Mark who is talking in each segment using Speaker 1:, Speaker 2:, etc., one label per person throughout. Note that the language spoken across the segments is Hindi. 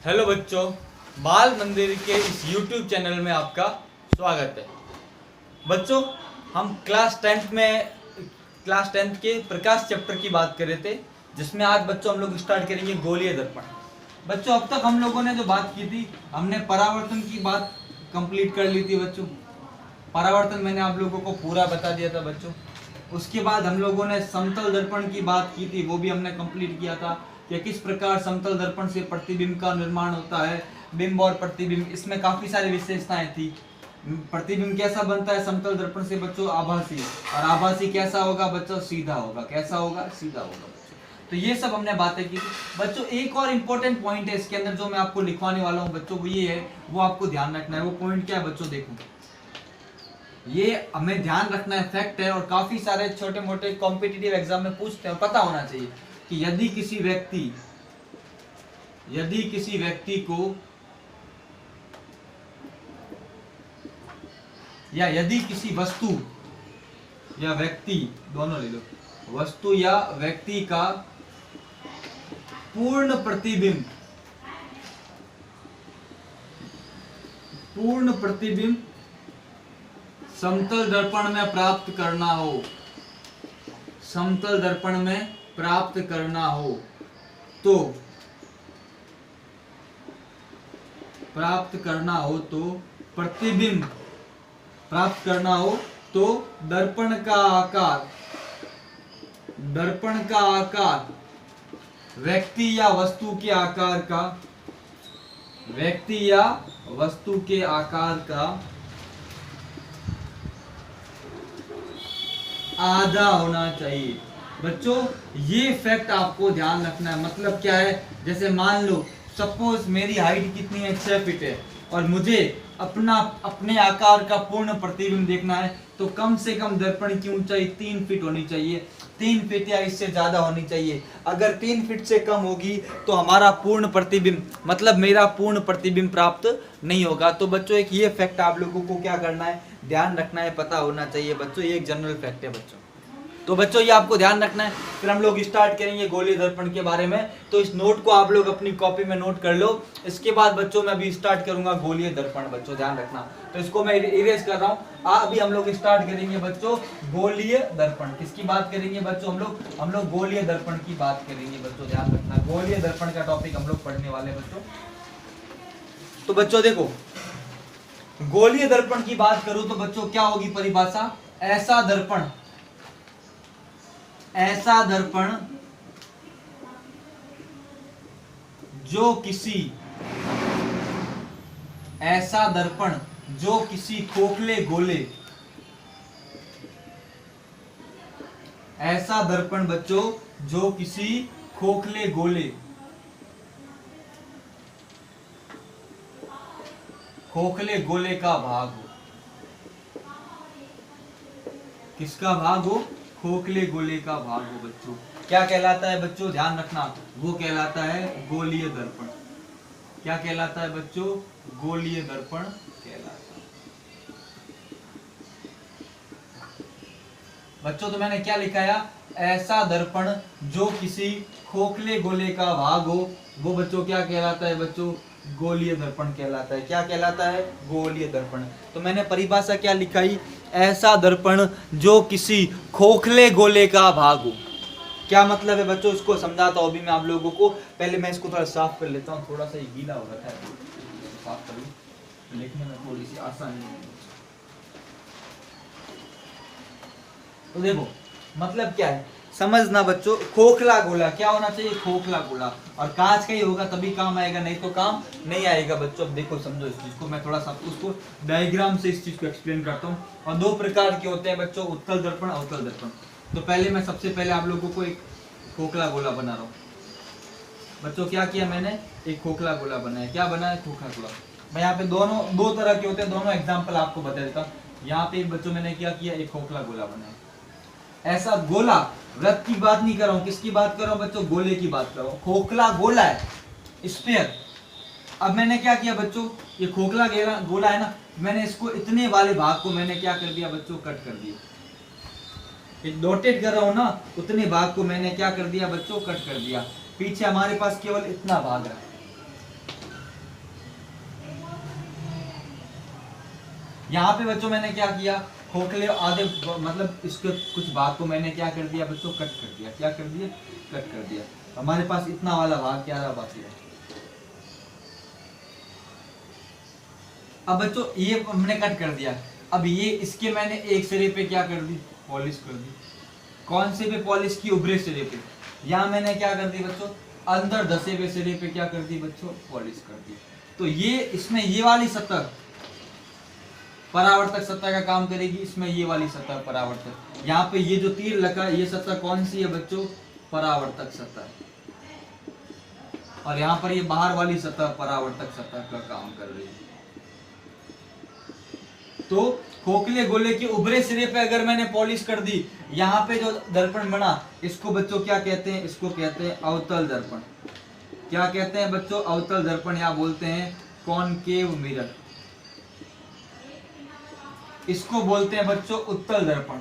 Speaker 1: हेलो बच्चों, बाल मंदिर के इस YouTube चैनल में आपका स्वागत है। बच्चों, हम क्लास 10th के प्रकाश चैप्टर की बात कर रहे थे, जिसमें आज बच्चों हम लोग स्टार्ट करेंगे गोलीय दर्पण। बच्चों, अब तक हम लोगों ने जो बात की थी, हमने परावर्तन की बात कंप्लीट कर ली थी। बच्चों, परावर्तन मैंने आप लोगों को पूरा बता दिया था। बच्चों, उसके बाद हम लोगों ने समतल दर्पण की बात की थी, वो भी हमने कंप्लीट किया था कि किस प्रकार समतल दर्पण से प्रतिबिंब का निर्माण होता है, बिंब और प्रतिबिंब, इसमें काफी सारी विशेषताएं थी। प्रतिबिंब कैसा बनता है समतल दर्पण से बच्चों? आभासी। और आभासी कैसा होगा बच्चों? सीधा होगा। कैसा होगा? सीधा होगा बच्चों। तो ये सब हमने बातें की थी। बच्चों, एक और इम्पोर्टेंट पॉइंट है इसके अंदर जो मैं आपको लिखवाने वाला हूँ बच्चों, वो ये है, वो आपको ध्यान रखना है। वो पॉइंट क्या है बच्चों? देखो, ये हमें ध्यान रखना है, फैक्ट है, और काफी सारे छोटे मोटे कॉम्पिटिटिव एग्जाम में पूछते हैं, पता होना चाहिए कि यदि किसी व्यक्ति को या यदि किसी वस्तु या व्यक्ति, दोनों ले लो, वस्तु या व्यक्ति का पूर्ण प्रतिबिंब समतल दर्पण में प्राप्त करना हो, समतल दर्पण में प्राप्त करना हो तो प्रतिबिंब प्राप्त करना हो तो दर्पण का आकार व्यक्ति या वस्तु के आकार का आधा होना चाहिए। बच्चों, ये फैक्ट आपको ध्यान रखना है। मतलब क्या है? जैसे मान लो, सपोज मेरी हाइट कितनी है? 6 फीट है, और मुझे अपने आकार का पूर्ण प्रतिबिंब देखना है, तो कम से कम दर्पण की ऊंचाई 3 फीट होनी चाहिए। 3 फीट या इससे ज्यादा होनी चाहिए। अगर 3 फीट से कम होगी तो हमारा पूर्ण प्रतिबिंब, मतलब मेरा पूर्ण प्रतिबिंब प्राप्त नहीं होगा। तो बच्चों, एक ये फैक्ट आप लोगों को क्या करना है? ध्यान रखना है, पता होना चाहिए बच्चों। ये एक जनरल फैक्ट है बच्चों। तो बच्चों, ये आपको ध्यान रखना है। फिर हम लोग स्टार्ट करेंगे गोलीय दर्पण के बारे में। तो इस नोट को आप लोग अपनी कॉपी में नोट कर लो। इसके बाद बच्चों मैं अभी स्टार्ट करूंगा गोलीय दर्पण। बच्चों ध्यान रखना, तो इसको मैं इरेज कर रहा हूँ। अभी हम लोग स्टार्ट करेंगे बच्चों गोलीय दर्पण। किसकी बात करेंगे बच्चों? हम लोग गोलीय दर्पण की बात करेंगे बच्चों। ध्यान रखना, गोलीय दर्पण का टॉपिक हम लोग पढ़ने वाले बच्चों। तो बच्चों देखो, गोलीय दर्पण की बात करूं तो बच्चों क्या होगी परिभाषा? ऐसा दर्पण जो किसी खोखले गोले, ऐसा दर्पण बच्चों जो किसी खोखले गोले का भाग हो। किसका भाग हो? खोखले गोले का भाग हो बच्चों। क्या कहलाता है बच्चों? ध्यान रखना, वो कहलाता है गोलीय दर्पण। क्या कहलाता है बच्चों? गोलीय दर्पण कहलाता है बच्चों। तो मैंने क्या लिखाया? ऐसा दर्पण जो किसी खोखले गोले का भाग हो, वो बच्चों क्या कहलाता है बच्चों? गोलीय दर्पण कहलाता है। क्या कहलाता है? गोलीय दर्पण। तो मैंने परिभाषा क्या लिखाई? ऐसा दर्पण जो किसी खोखले गोले का भाग हो। क्या मतलब है बच्चों? इसको समझाता हूं अभी मैं आप लोगों को। पहले मैं इसको थोड़ा साफ कर लेता हूँ, थोड़ा सा ये गीला हो रखा है, साफ कर लूं, लिखने में थोड़ी सी आसानी है। तो देखो, मतलब क्या है समझना बच्चों। खोखला गोला क्या होना चाहिए? खोखला गोला, और कांच का ही होगा तभी काम आएगा, नहीं तो काम नहीं आएगा बच्चों। अब देखो, समझो इस चीज को। मैं थोड़ा सा उसको डायग्राम से इस चीज को एक्सप्लेन करता हूँ। और 2 प्रकार के होते हैं बच्चों, उत्तल दर्पण, अवतल दर्पण। तो पहले मैं सबसे पहले आप लोगों को एक खोखला गोला बना रहा हूँ बच्चों। क्या किया मैंने? एक खोखला गोला बनाया। क्या बनाया? खोखला गोला। मैं यहाँ पे दो तरह के होते हैं, दोनों एग्जाम्पल आपको बता देता हूँ। यहाँ पे बच्चों मैंने क्या किया? एक खोखला गोला बनाया। ऐसा गोला, वृत्त की बात नहीं कर रहा हूं, किसकी बात कर रहा हूं बच्चों? गोले की बात कर रहा हूं। खोखला गोला है, स्फीयर। अब मैंने क्या किया बच्चों? ये खोखला गोला है ना, मैंने इसको इतने वाले भाग को मैंने क्या कर दिया बच्चों? कट कर दिया। डॉटेड कर रहा हूं ना, उतने भाग को मैंने क्या कर दिया बच्चों? कट कर दिया। पीछे हमारे पास केवल इतना भाग है। यहाँ पे बच्चों मैंने क्या किया, खोखले आधे मतलब इसके कुछ भाग को मैंने क्या कर दिया बच्चों, कट कर दिया। क्या कर दिया, कट कर दिया। हमारे पास इतना वाला भाग क्या रहा बाकी है। अब बच्चों ये हमने कट कर दिया, अब ये इसके मैंने एक सिरे पे क्या कर दी, पॉलिश कर दी। कौन से पे पॉलिश की, ऊपरी सिरे पे। यहाँ मैंने क्या कर दी बच्चों, अंदर धसे हुए सिरे पे क्या कर दी बच्चों, पॉलिश कर दी। तो ये इसमें ये वाली सतह परावर्तक सतह का काम करेगी, इसमें ये वाली सतह परावर्तक। यहाँ पे ये जो तीर लगा ये सतह कौन सी है बच्चों, परावर्तक सतह। और यहाँ पर ये बाहर वाली सतह परावर्तक सतह का काम कर रही है। तो खोखले गोले के उभरे सिरे पे अगर मैंने पॉलिश कर दी, यहाँ पे जो दर्पण बना इसको बच्चों क्या कहते हैं, इसको कहते हैं अवतल दर्पण। क्या कहते हैं बच्चों, अवतल दर्पण, या बोलते हैं कॉनकेव मिरर। इसको बोलते हैं बच्चों उत्तल दर्पण,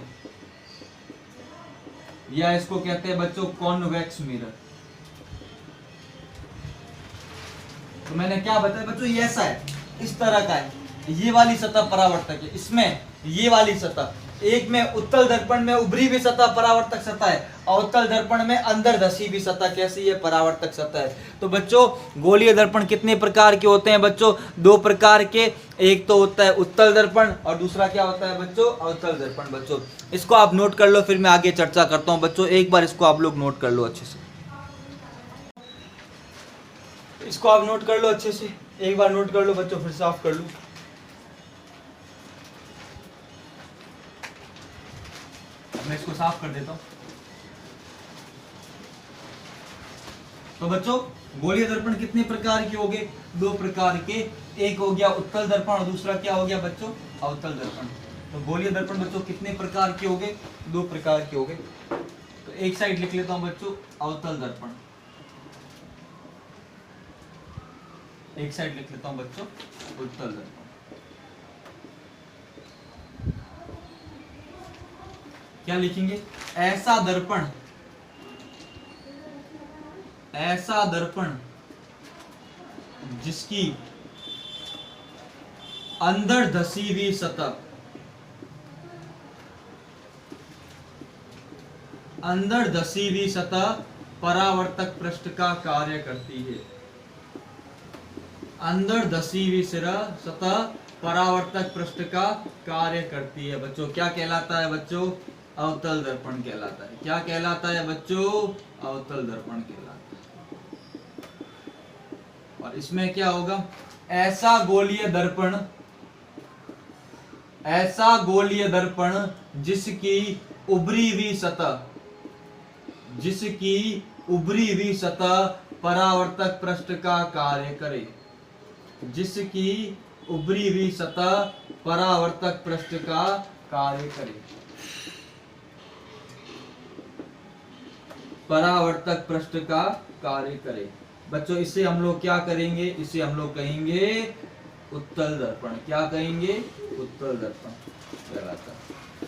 Speaker 1: या इसको कहते हैं बच्चों कॉन्वेक्स मिरर। तो मैंने क्या बताया बच्चों, ये ऐसा है, इस तरह का है, ये वाली सतह परावर्तक है, इसमें ये वाली सतह। एक में उत्तल दर्पण में उभरी हुई सतह परावर्तक सतह है, अवतल दर्पण में अंदर धसी हुई सतह कैसी है, परावर्तक सतह है। तो बच्चों गोलीय दर्पण कितने प्रकार के होते हैं बच्चों, दो प्रकार के। एक तो होता है उत्तल दर्पण और दूसरा क्या होता है बच्चों, अवतल दर्पण। बच्चों इसको आप नोट कर लो, फिर मैं आगे चर्चा करता हूँ। बच्चों एक बार इसको आप लोग नोट कर लो अच्छे से, इसको आप नोट कर लो अच्छे से, एक बार नोट कर लो बच्चों, फिर साफ कर लो। मैं इसको साफ कर देता हूं। तो बच्चों गोलीय दर्पण कितने प्रकार के हो गए, दो प्रकार के। एक हो गया उत्तल दर्पण और दूसरा क्या हो गया बच्चों, अवतल दर्पण। तो गोलीय दर्पण बच्चों कितने प्रकार के हो गए, दो प्रकार के हो गए। तो एक साइड लिख लेता हूं बच्चों, अवतल दर्पण। एक साइड लिख लेता हूं बच्चों, उत्तल दर्पण। क्या लिखेंगे, ऐसा दर्पण, ऐसा दर्पण जिसकी अंदर धसी हुई सतह, अंदर धसी हुई सतह परावर्तक पृष्ठ का कार्य करती है। अंदर धसी हुई सतह परावर्तक पृष्ठ का कार्य करती है। बच्चों क्या कहलाता है बच्चों, अवतल दर्पण कहलाता है। क्या कहलाता है बच्चों, अवतल दर्पण कहलाता है। और इसमें क्या होगा, ऐसा गोलीय दर्पण, ऐसा गोलीय दर्पण जिसकी उभरी हुई सतह, जिसकी उभरी हुई सतह परावर्तक पृष्ठ का कार्य करे, जिसकी उभरी हुई सतह परावर्तक पृष्ठ का कार्य करे, परावर्तक पृष्ठ का कार्य करे। बच्चों इसे हम लोग क्या करेंगे, इसे हम लोग कहेंगे उत्तल दर्पण। क्या कहेंगे, उत्तल दर्पण कहलाता है।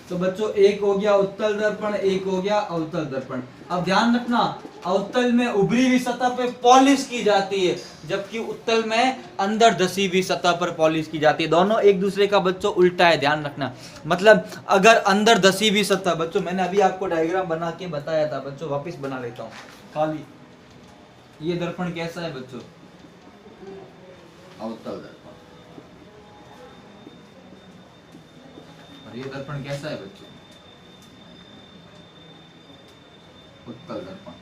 Speaker 1: तो बच्चों एक हो गया उत्तल दर्पण, एक हो गया अवतल दर्पण। अब ध्यान रखना, अवतल में उभरी हुई सतह पे पॉलिश की जाती है, जबकि उत्तल में अंदर धसी हुई सतह पर पॉलिश की जाती है। दोनों एक दूसरे का बच्चों उल्टा है, ध्यान रखना। मतलब अगर अंदर धसी हुई सतह, बच्चों मैंने अभी आपको डायग्राम बना के बताया था बच्चों, वापिस बना लेता हूँ खाली। ये दर्पण कैसा है बच्चों, अवतल दर्पण। और ये दर्पण कैसा है बच्चों, उत्तल दर्पण।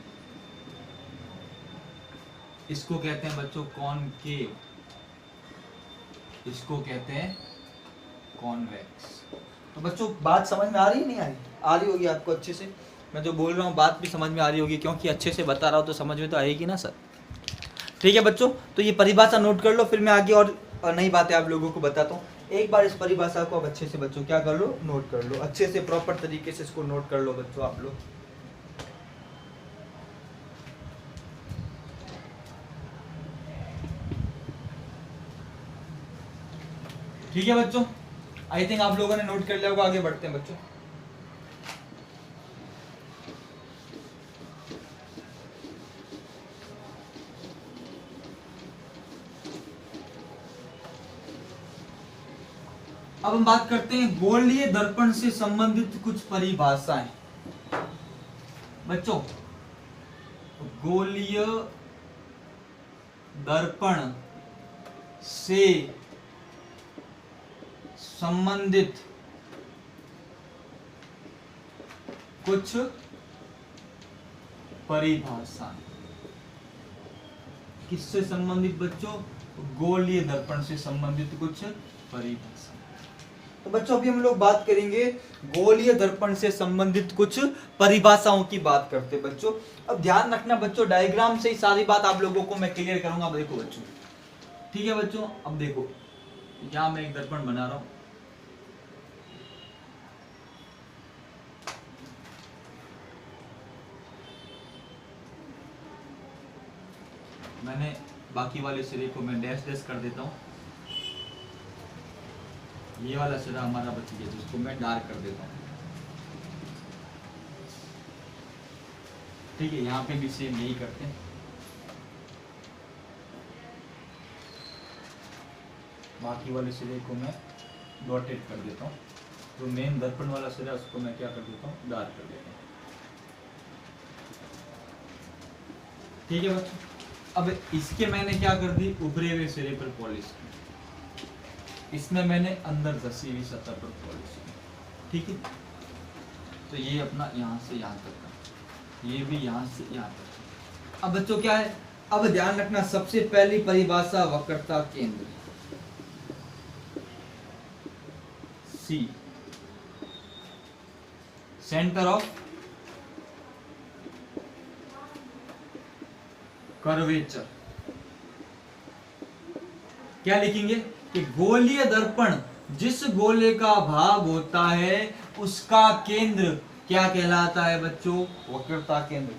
Speaker 1: इसको कहते हैं बच्चों कॉनकेव, इसको कहते हैं कॉन्वेक्स। तो बच्चों बात समझ में आ रही है, नहीं आ रही, आ रही होगी आपको अच्छे से। मैं जो बोल रहा हूँ बात भी समझ में आ रही होगी, क्योंकि अच्छे से बता रहा हूँ तो समझ में तो आएगी ना सर। ठीक है बच्चों, तो ये परिभाषा नोट कर लो, फिर मैं आगे और नई बातें आप लोगों को बताता हूँ। एक बार इस परिभाषा को अब अच्छे से बच्चों क्या कर लो, नोट कर लो, अच्छे से प्रॉपर तरीके से इसको नोट कर लो बच्चों आप लोग। ठीक है बच्चों, आई थिंक आप लोगों ने नोट कर लिया होगा। आगे बढ़ते हैं बच्चों। अब हम बात करते हैं गोलीय दर्पण से संबंधित कुछ परिभाषाएं। बच्चों, गोलीय दर्पण से संबंधित कुछ परिभाषाएं। किससे संबंधित बच्चों? गोलीय दर्पण से संबंधित कुछ परिभाषा। तो बच्चों अभी हम लोग बात करेंगे गोलीय दर्पण से संबंधित कुछ परिभाषाओं की बात करते हैं बच्चों। अब ध्यान रखना बच्चों, डायग्राम से ही सारी बात आप लोगों को मैं क्लियर करूंगा। अब देखो बच्चों, ठीक है बच्चों, अब देखो यहां मैं एक दर्पण बना रहा हूं। मैंने बाकी वाले सिरे को मैं डैश डैश कर देता हूं। ये वाला सिरा हमारा बच गया, जिसको मैं डार्क कर देता हूं। ठीक है, यहाँ पे भी सेम यही करते हैं। बाकी वाले सिरे को मैं डॉटेड कर देता हूँ। जो मेन दर्पण वाला सिरा है उसको मैं क्या कर देता हूँ? डार्क कर देता हूँ। ठीक है बच्चों, अब इसके मैंने क्या कर दी? उभरे हुए सिरे पर पॉलिश की। इसमें मैंने अंदर धसी हुई सतह पर पॉलिश की। ठीक है, तो ये अपना यहाँ से यहाँ तक का, ये भी यहाँ से यहाँ तक। अब बच्चों क्या है? अब ध्यान रखना, सबसे पहली परिभाषा वक्रता केंद्र, सी, सेंटर ऑफ कर्वेचर। क्या लिखेंगे कि गोलीय दर्पण जिस गोले का भाग होता है उसका केंद्र क्या कहलाता है बच्चों? वक्रता केंद्र।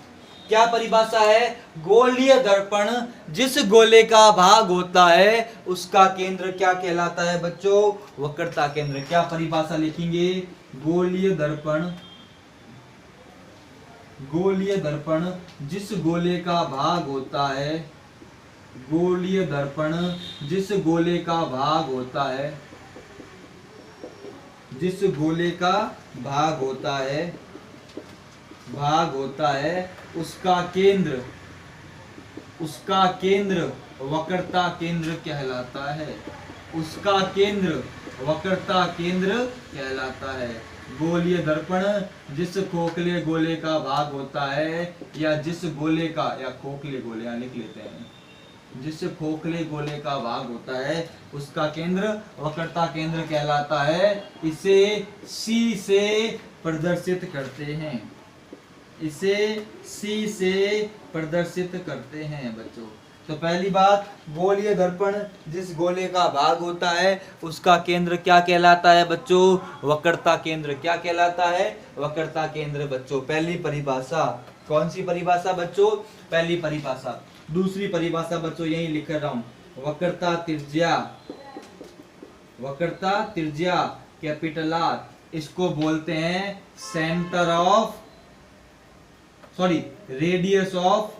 Speaker 1: क्या परिभाषा है? गोलीय दर्पण जिस गोले का भाग होता है उसका केंद्र क्या कहलाता है बच्चों? वक्रता केंद्र। क्या परिभाषा लिखेंगे? गोलीय दर्पण, गोलीय दर्पण जिस गोले का भाग होता है, गोलीय दर्पण जिस गोले का भाग होता है, जिस गोले का भाग होता है, भाग होता है उसका केंद्र, उसका केंद्र वक्रता केंद्र कहलाता है। उसका केंद्र वक्रता केंद्र कहलाता है। गोलीय दर्पण जिस खोखले गोले का भाग होता है, या जिस गोले का, या खोखले गोले यहाँ लिख लेते हैं, जिस खोखले गोले का भाग होता है उसका केंद्र वक्रता केंद्र कहलाता है। इसे C से प्रदर्शित करते हैं, इसे C से प्रदर्शित करते हैं बच्चों। तो पहली बात, गोलीय दर्पण जिस गोले का भाग होता है उसका केंद्र क्या कहलाता है बच्चों? वक्रता केंद्र। क्या कहलाता है? वक्रता केंद्र बच्चों। पहली परिभाषा। कौन सी परिभाषा बच्चों? पहली परिभाषा। दूसरी परिभाषा बच्चों यही लिख रहा हूं, वक्रता त्रिज्या, वक्रता त्रिज्या कैपिटल R, इसको बोलते हैं centre of, sorry, radius of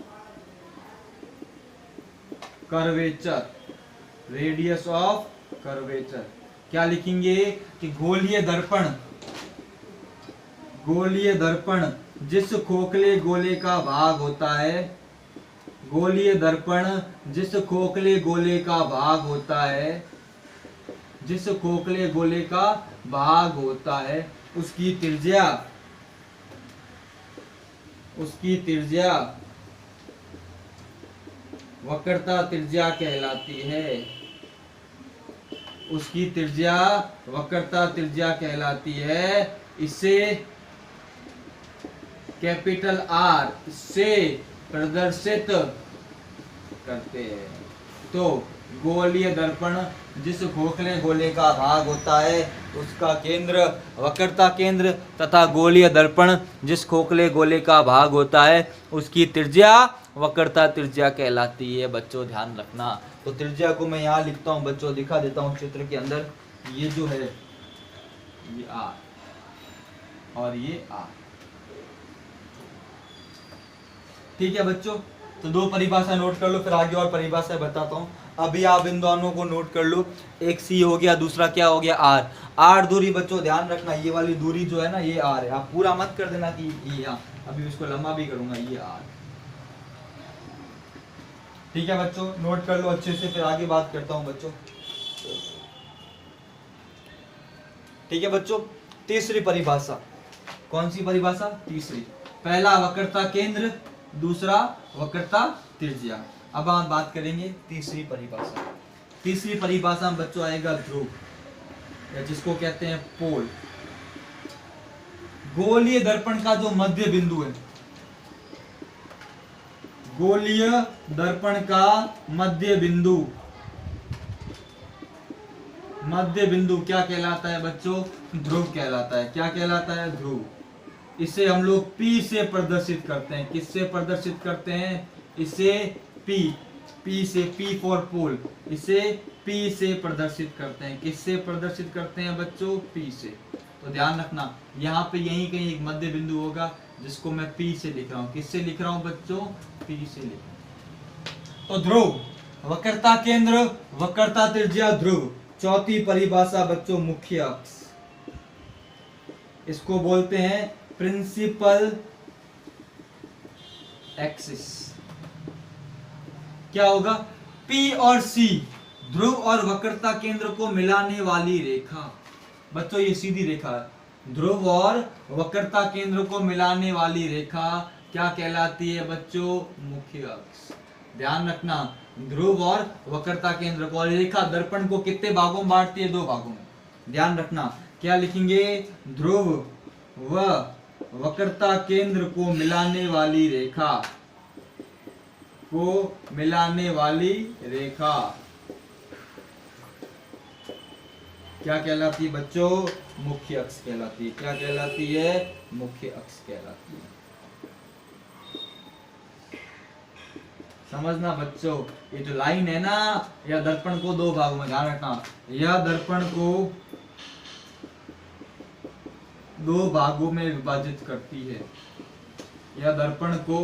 Speaker 1: curvature, radius of curvature. क्या लिखेंगे कि गोलीय दर्पण, गोलीय दर्पण जिस खोखले गोले का भाग होता है, गोलीय दर्पण जिस खोखले गोले का भाग होता है, जिस खोखले गोले का भाग होता है उसकी त्रिज्या, उसकी त्रिज्या वक्रता त्रिज्या कहलाती है। उसकी त्रिज्या वक्रता त्रिज्या कहलाती है। इसे कैपिटल R से प्रदर्शित करते हैं। तो गोलीय दर्पण जिस खोखले गोले का भाग होता है उसका केंद्र वक्रता केंद्र, तथा गोलीय दर्पण जिस खोखले गोले का भाग होता है उसकी त्रिज्या वक्रता त्रिज्या कहलाती है बच्चों। ध्यान रखना। तो त्रिज्या को मैं यहाँ लिखता हूँ बच्चों, दिखा देता हूँ चित्र के अंदर। ये जो है ये R और ये R। ठीक है बच्चों, तो दो परिभाषा नोट कर लो, फिर आगे और परिभाषा बताता हूँ। अभी आप इन दोनों को नोट कर लो, एक सी हो गया, दूसरा क्या हो गया आर। आर दूरी बच्चों ध्यान रखना, ये वाली दूरी जो है ना ये आर है, आप पूरा मत कर देना कि ये यहाँ, अभी इसको लंबा भी करूंगा, ये आर। ठीक है बच्चों, नोट कर लो अच्छे से, फिर आगे बात करता हूँ बच्चों। ठीक है बच्चों, तीसरी परिभाषा, कौन सी परिभाषा? तीसरी। पहला वक्रता केंद्र, दूसरा वक्रता त्रिज्या। अब हम बात करेंगे तीसरी परिभाषा। तीसरी परिभाषा में बच्चों आएगा ध्रुव, या जिसको कहते हैं पोल। गोलीय दर्पण का जो मध्य बिंदु है, गोलीय दर्पण का मध्य बिंदु, मध्य बिंदु क्या कहलाता है बच्चों? ध्रुव कहलाता है। क्या कहलाता है? ध्रुव। इसे हम लोग P से प्रदर्शित करते हैं। किससे प्रदर्शित करते हैं? इसे P से, P फॉर पोल, इसे P से प्रदर्शित करते हैं। किससे प्रदर्शित करते हैं बच्चों? P से। तो ध्यान रखना, यहाँ पे यहीं कहीं एक मध्य बिंदु होगा जिसको मैं P से लिख रहा हूँ। किससे लिख रहा हूँ बच्चों? P से लिख रहा हूँ। तो ध्रुव, वक्रता केंद्र, वक्रता त्रिज्या, ध्रुव। चौथी परिभाषा बच्चों मुख्य अक्ष, इसको बोलते हैं प्रिंसिपल एक्सिस। क्या होगा? P और C, ध्रुव और वक्रता केंद्र को मिलाने वाली रेखा। बच्चों ये सीधी रेखा है, ध्रुव और वक्रता केंद्र को मिलाने वाली रेखा क्या कहलाती है बच्चों? मुख्य अक्ष। ध्यान रखना, ध्रुव और वक्रता केंद्र को, और रेखा दर्पण को कितने भागों में बांटती है? 2 भागों में। ध्यान रखना, क्या लिखेंगे? ध्रुव व वक्रता केंद्र को मिलाने वाली रेखा, को मिलाने वाली रेखा क्या कहलाती है बच्चों? मुख्य अक्ष कहलाती है। क्या कहलाती है? मुख्य अक्ष कहलाती है। समझना बच्चों, ये जो लाइन है ना, यह दर्पण को 2 भागों में, ध्यान रखना, यह दर्पण को 2 भागों में विभाजित करती है। यह दर्पण को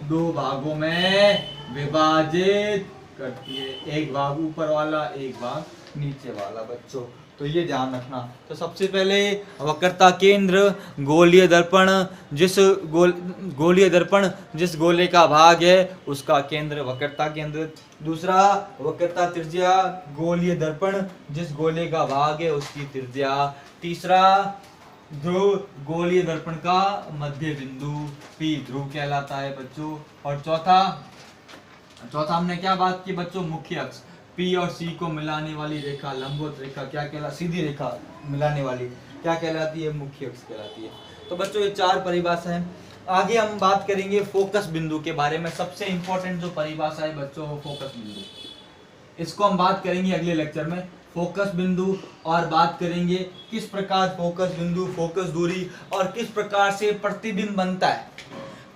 Speaker 1: 2 भागों में विभाजित करती है, एक भाग ऊपर वाला, एक भाग नीचे वाला बच्चों। तो ये ध्यान रखना। तो सबसे पहले वक्रता केंद्र, गोलीय दर्पण, गोलीय दर्पण जिस गोले का भाग है उसका केंद्र वक्रता केंद्र। दूसरा वक्रता त्रिज्या, गोलीय दर्पण जिस गोले का भाग है उसकी त्रिज्या। तीसरा ध्रुव, गोलीय दर्पण का मध्य बिंदु, P ध्रुव कहलाता है बच्चों। और चौथा हमने क्या बात की बच्चों? मुख्य अक्ष। P और C को मिलाने वाली रेखा, लंबवत रेखा क्या कहला? सीधी रेखा मिलाने वाली क्या कहलाती है? मुख्य अक्ष कहलाती है। तो बच्चों ये 4 परिभाषा है। आगे हम बात करेंगे फोकस बिंदु के बारे में। सबसे इंपॉर्टेंट जो परिभाषा है बच्चों वो फोकस बिंदु, इसको हम बात करेंगे अगले लेक्चर में, फोकस बिंदु। और बात करेंगे किस प्रकार फोकस बिंदु, फोकस दूरी, और किस प्रकार से प्रतिबिंब बनता है,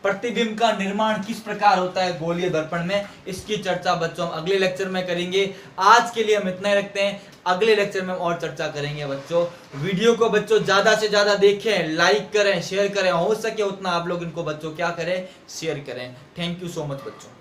Speaker 1: प्रतिबिंब का निर्माण किस प्रकार होता है गोलीय दर्पण में, इसकी चर्चा बच्चों हम अगले लेक्चर में करेंगे। आज के लिए हम इतना ही रखते हैं, अगले लेक्चर में और चर्चा करेंगे बच्चों। वीडियो को बच्चों ज्यादा से ज्यादा देखें, लाइक करें, शेयर करें, हो सके उतना आप लोग इनको बच्चों क्या करें? शेयर करें। थैंक यू सो मच बच्चों।